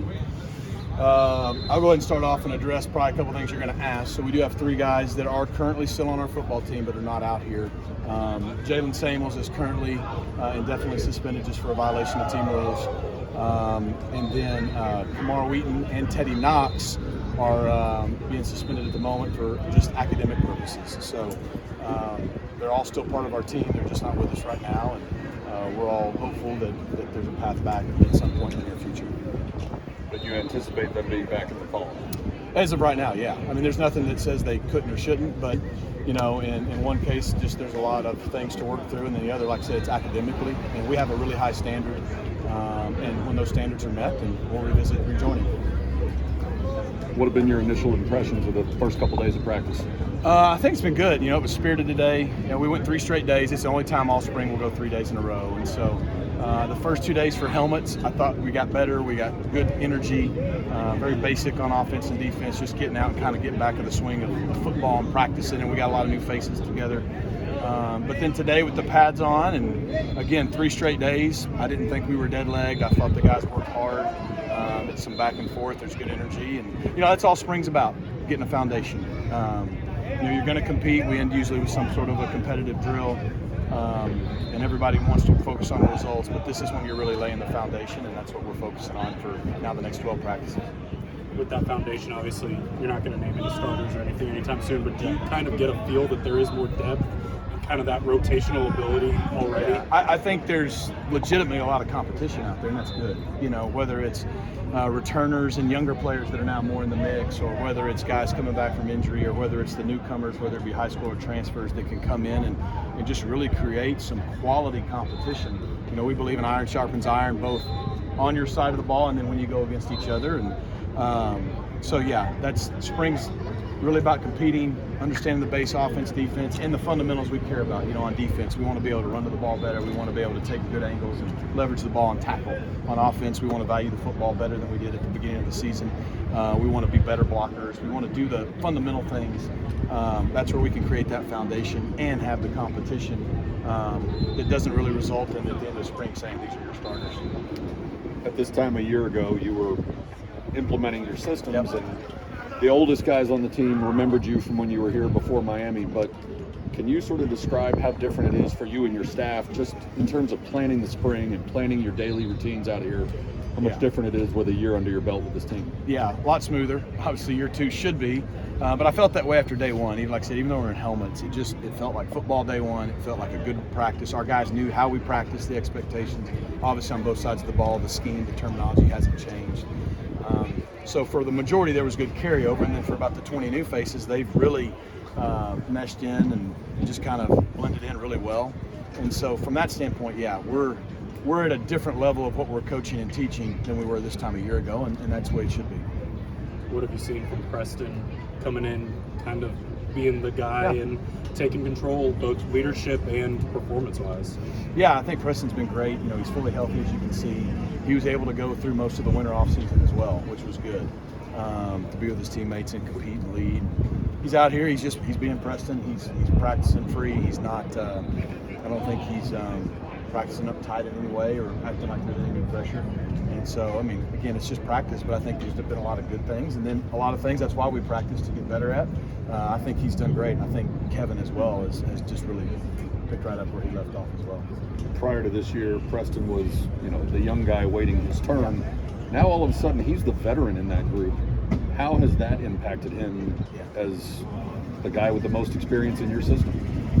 maybe. I'll go ahead and start off and address probably a couple things you're going to ask. So we do have 3 guys that are currently still on our football team but are not out here. Jalen Samuels is currently indefinitely suspended just for a violation of team rules. And then Camar Wheaton and Teddy Knox are being suspended at the moment for just academic purposes. So they're all still part of our team. They're just not with us right now. And we're all hopeful that there's a path back at some point in the near future. But you anticipate them being back in the fall? As of right now, yeah. I mean, there's nothing that says they couldn't or shouldn't, but, you know, in one case, just there's a lot of things to work through, and then the other, like I said, it's academically, and we have a really high standard, and when those standards are met, then we'll revisit rejoining. What have been your initial impressions of the first couple days of practice? I think it's been good. You know, it was spirited today. You know, we went 3 straight days. It's the only time all spring we'll go 3 days in a row, and so the first 2 days for helmets, I thought we got better. We got good energy, very basic on offense and defense, just getting out and kind of getting back in the swing of football and practicing, and we got a lot of new faces together. But then today with the pads on, and again, 3 straight days, I didn't think we were dead-legged. I thought the guys worked hard. It's some back and forth. There's good energy, and you know that's all spring's about, getting a foundation. You know, you're going to compete. We end usually with some sort of a competitive drill, and everybody wants to focus on results. But this is when you're really laying the foundation, and that's what we're focusing on for now the next 12 practices. With that foundation, obviously, you're not going to name any starters or anything anytime soon. But do you kind of get a feel that there is more depth? Kind of that rotational ability already? Yeah, I think there's legitimately a lot of competition out there, and that's good. You know, whether it's returners and younger players that are now more in the mix, or whether it's guys coming back from injury, or whether it's the newcomers, whether it be high school or transfers that can come in and just really create some quality competition. You know, we believe in iron sharpens iron, both on your side of the ball and then when you go against each other. And so, yeah, that's spring's really about competing, understanding the base offense, defense, and the fundamentals we care about. You know, on defense, we want to be able to run to the ball better. We want to be able to take good angles and leverage the ball and tackle. On offense, we want to value the football better than we did at the beginning of the season. We want to be better blockers. We want to do the fundamental things. That's where we can create that foundation and have the competition that doesn't really result in at the end of spring saying these are your starters. At this time a year ago, you were implementing your systems, Yep. and the oldest guys on the team remembered you from when you were here before Miami, but can you sort of describe how different it is for you and your staff just in terms of planning the spring and planning your daily routines out here? How much different it is with a year under your belt with this team? Yeah, a lot smoother. Obviously, year 2 should be, but I felt that way after day 1. Even like I said, even though we're in helmets, it felt like football day 1. It felt like a good practice. Our guys knew how we practiced, the expectations. Obviously, on both sides of the ball, the scheme, the terminology hasn't changed. So for the majority, there was good carryover, and then for about the 20 new faces, they've really meshed in and just kind of blended in really well. And so from that standpoint, yeah, we're at a different level of what we're coaching and teaching than we were this time a year ago, and that's the way it should be. What have you seen from Preston coming in, kind of being the guy and taking control, both leadership and performance-wise? Yeah, I think Preston's been great. You know, he's fully healthy, as you can see. He was able to go through most of the winter off season as well, which was good, to be with his teammates and compete and lead. He's out here. He's being Preston. He's practicing free. He's not. I don't think he's practicing uptight in any way or acting like there's any pressure. And so, I mean, again, it's just practice, but I think there's been a lot of good things, and then a lot of things that's why we practice to get better at. I think he's done great. I think Kevin as well has just really picked right up where he left off as well. Prior to this year, Preston was, you know, the young guy waiting his turn. Now all of a sudden he's the veteran in that group. How has that impacted him as the guy with the most experience in your system?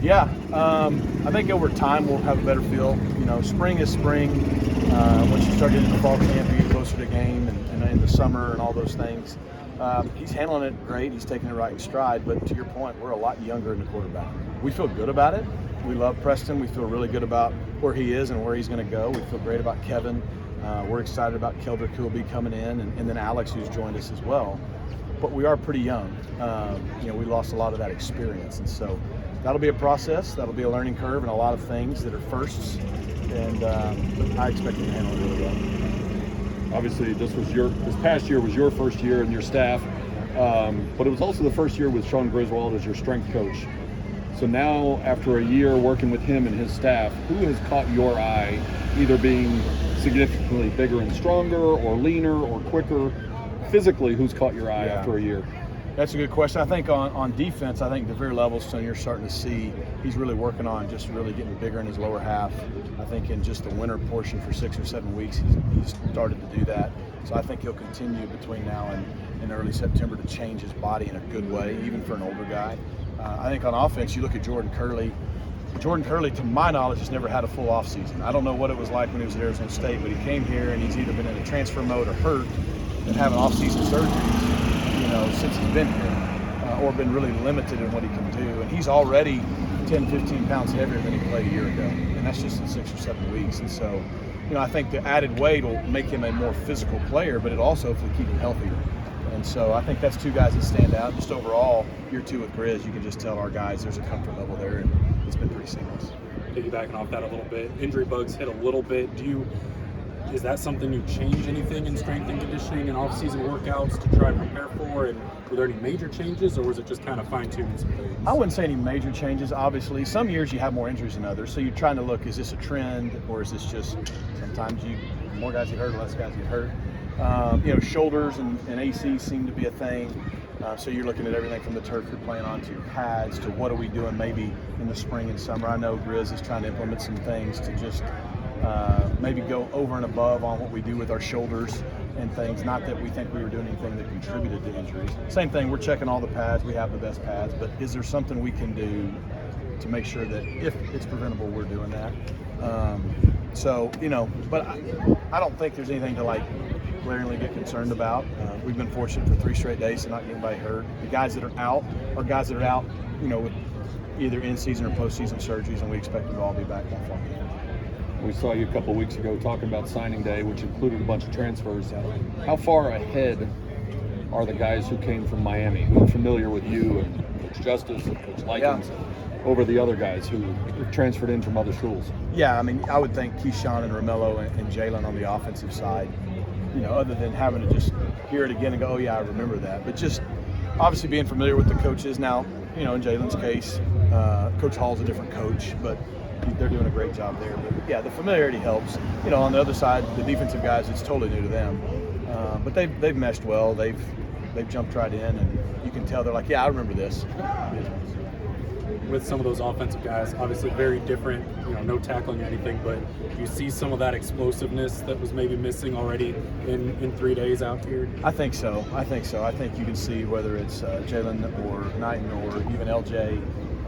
Yeah, I think over time we'll have a better feel. You know, spring is spring. Once you start getting the fall camp, you get closer to game, and in the summer and all those things. He's handling it great. He's taking it right in stride. But to your point, we're a lot younger in the quarterback. We feel good about it. We love Preston. We feel really good about where he is and where he's going to go. We feel great about Kevin. We're excited about Keldrick, who will be coming in, and then Alex, who's joined us as well. But we are pretty young. You know, we lost a lot of that experience, and so that'll be a process. That'll be a learning curve, and a lot of things that are firsts. And I expect him to handle it really well. Obviously, this past year was your first year and your staff, but it was also the first year with Sean Griswold as your strength coach. So now, after a year working with him and his staff, who has caught your eye, either being significantly bigger and stronger, or leaner, or quicker? Physically, who's caught your eye after a year? That's a good question. I think on defense, I think DeVere Levelson, you're starting to see he's really working on just really getting bigger in his lower half. I think in just the winter portion for 6 or 7 weeks, he's started to do that. So I think he'll continue between now and early September to change his body in a good way, even for an older guy. I think on offense, you look at Jordan Curley. Jordan Curley, to my knowledge, has never had a full offseason. I don't know what it was like when he was at Arizona State, but he came here and he's either been in a transfer mode or hurt and having off-season surgeries, since he's been here, or been really limited in what he can do. And he's already 10, 15 pounds heavier than he played a year ago, and that's just in 6 or 7 weeks. And so, I think the added weight will make him a more physical player, but it also hopefully keep him healthier. And so I think that's two guys that stand out. Just overall, year 2 with Grizz, you can just tell our guys there's a comfort level there, and it's been pretty seamless. Piggybacking off that a little bit, injury bugs hit a little bit. Is that something you change anything in strength and conditioning and off-season workouts to try and prepare for? And were there any major changes, or was it just kind of fine-tuning some things? I wouldn't say any major changes. Obviously, some years you have more injuries than others, so you're trying to look, is this a trend, or is this just sometimes more guys get hurt, less guys get hurt. Shoulders and AC seem to be a thing. So you're looking at everything from the turf you're playing on to your pads to what are we doing maybe in the spring and summer. I know Grizz is trying to implement some things to just maybe go over and above on what we do with our shoulders and things. Not that we think we were doing anything that contributed to injuries. Same thing, we're checking all the pads. We have the best pads, but is there something we can do to make sure that if it's preventable, we're doing that? But I don't think there's anything to glaringly get concerned about. We've been fortunate for 3 straight days to not get anybody hurt. The guys that are out are guys that are out, with either in-season or post-season surgeries, and we expect them to all be back by fall. We saw you a couple of weeks ago talking about signing day, which included a bunch of transfers. How far ahead are the guys who came from Miami, who are familiar with you and Coach Justice and Coach Likens, over the other guys who transferred in from other schools? Yeah, I would think Keyshawn and Romello and Jalen on the offensive side, other than having to just hear it again and go, oh yeah, I remember that. But just obviously being familiar with the coaches. Now, in Jalen's case, Coach Hall's a different coach, but they're doing a great job there. But yeah, the familiarity helps. On the other side, the defensive guys, it's totally new to them. But they've meshed well. They've jumped right in, and you can tell they're like, yeah, I remember this. With some of those offensive guys, obviously very different, no tackling or anything, but do you see some of that explosiveness that was maybe missing already in 3 days out here? I think so. I think you can see whether it's Jalen or Knighton or even LJ.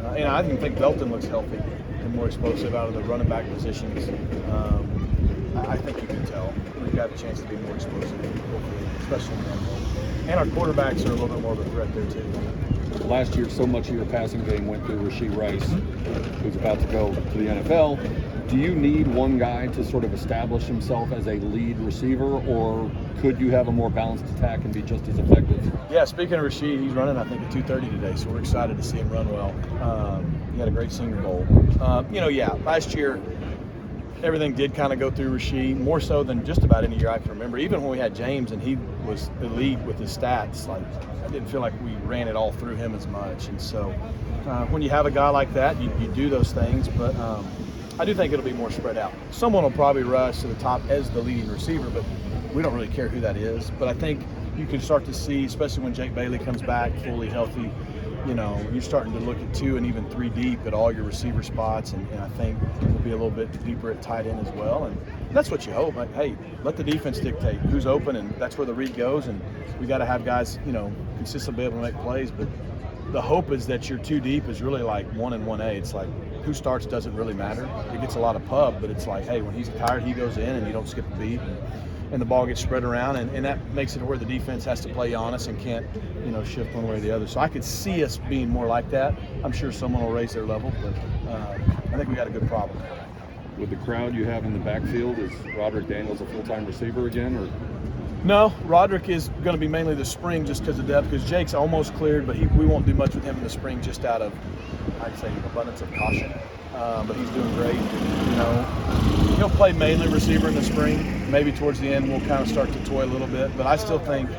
I even think Belton looks healthy and more explosive out of the running back positions. I think you can tell we've got a chance to be more explosive, hopefully, especially in the end. And our quarterbacks are a little bit more of a threat there too. Last year, so much of your passing game went through Rashee Rice, who's about to go to the NFL. Do you need one guy to sort of establish himself as a lead receiver, or could you have a more balanced attack and be just as effective? Yeah, speaking of Rashee, he's running, I think, at 2:30 today, so we're excited to see him run well. He had a great Senior Bowl. Last year, everything did kind of go through Rashee, more so than just about any year I can remember. Even when we had James and he was elite with his stats, I didn't feel like we ran it all through him as much. And so when you have a guy like that, you do those things, but I do think it'll be more spread out. Someone will probably rush to the top as the leading receiver, but we don't really care who that is. But I think you can start to see, especially when Jake Bailey comes back fully healthy, you're starting to look at 2 and even 3 deep at all your receiver spots, and I think we'll be a little bit deeper at tight end as well, and that's what you hope. Hey, let the defense dictate who's open, and that's where the read goes, and we got to have guys, consistently be able to make plays, but the hope is that your 2 deep is really like 1 and 1A. It's like who starts doesn't really matter. It gets a lot of pub, but it's like, hey, when he's tired, he goes in, and you don't skip a beat. And the ball gets spread around, and that makes it where the defense has to play honest and can't, shift one way or the other. So I could see us being more like that. I'm sure someone will raise their level, but I think we got a good problem. With the crowd you have in the backfield, is Roderick Daniels a full-time receiver again, or? No, Roderick is going to be mainly the spring just because of depth, because Jake's almost cleared, but we won't do much with him in the spring just out of, I'd say, abundance of caution. But he's doing great. He'll play mainly receiver in the spring. Maybe towards the end we'll kind of start to toy a little bit, but I still think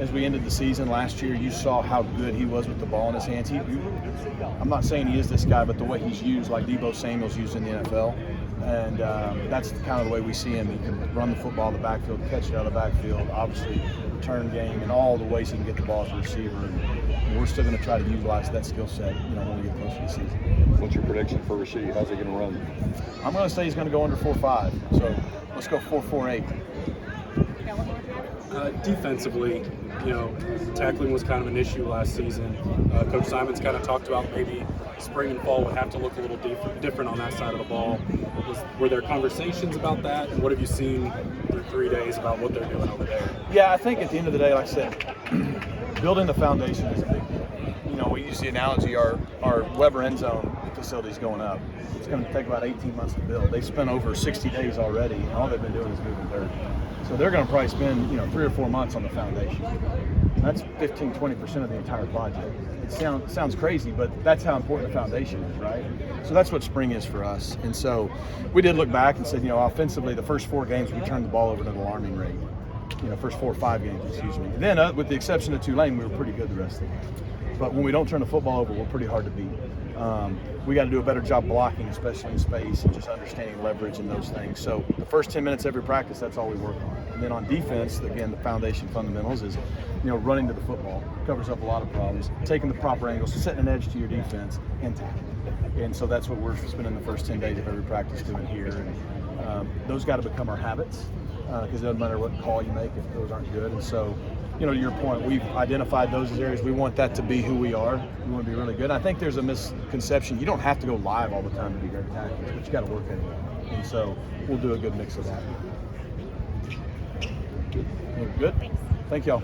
as we ended the season last year, you saw how good he was with the ball in his hands. I'm not saying he is this guy, but the way he's used, like Deebo Samuel's used in the NFL, and that's kind of the way we see him. He can run the football in the backfield, catch it out of the backfield, obviously return game, and all the ways he can get the ball as a receiver. And we're still going to try to utilize that skill set, when we get closer to the season. What's your prediction for Rasheed? How's he going to run? I'm going to say he's going to go under 4.5. So let's go 4.48. Defensively, tackling was kind of an issue last season. Coach Simons kind of talked about maybe spring and fall would have to look a little different on that side of the ball. Were there conversations about that? And what have you seen through 3 days about what they're doing over there? Yeah, I think at the end of the day, like I said, building the foundation is a big deal. We use the analogy, our Weber end zone facility is going up. It's going to take about 18 months to build. They spent over 60 days already, and all they've been doing is moving dirt. So they're going to probably spend 3 or 4 months on the foundation. That's 15-20% of the entire project. It sounds crazy, but that's how important the foundation is, right? So that's what spring is for us. And so we did look back and said, offensively, the first 4 games we turned the ball over at an alarming rate. First 4 or 5 games, excuse me. And then with the exception of Tulane, we were pretty good the rest of the game. But when we don't turn the football over, we're pretty hard to beat. We got to do a better job blocking, especially in space, and just understanding leverage and those things. So the first 10 minutes every practice, that's all we work on. And then on defense, again, the foundation fundamentals is, running to the football. Covers up a lot of problems. Taking the proper angles, setting an edge to your defense, and tackling. And so that's what we're spending the first 10 days of every practice doing here. And those got to become our habits, because it doesn't matter what call you make if those aren't good. And so, to your point, we've identified those as areas we want that to be who we are. We want to be really good. I think there's a misconception. You don't have to go live all the time to be great tackles, but you got to work anyway. And so we'll do a good mix of that. Good. Thank y'all.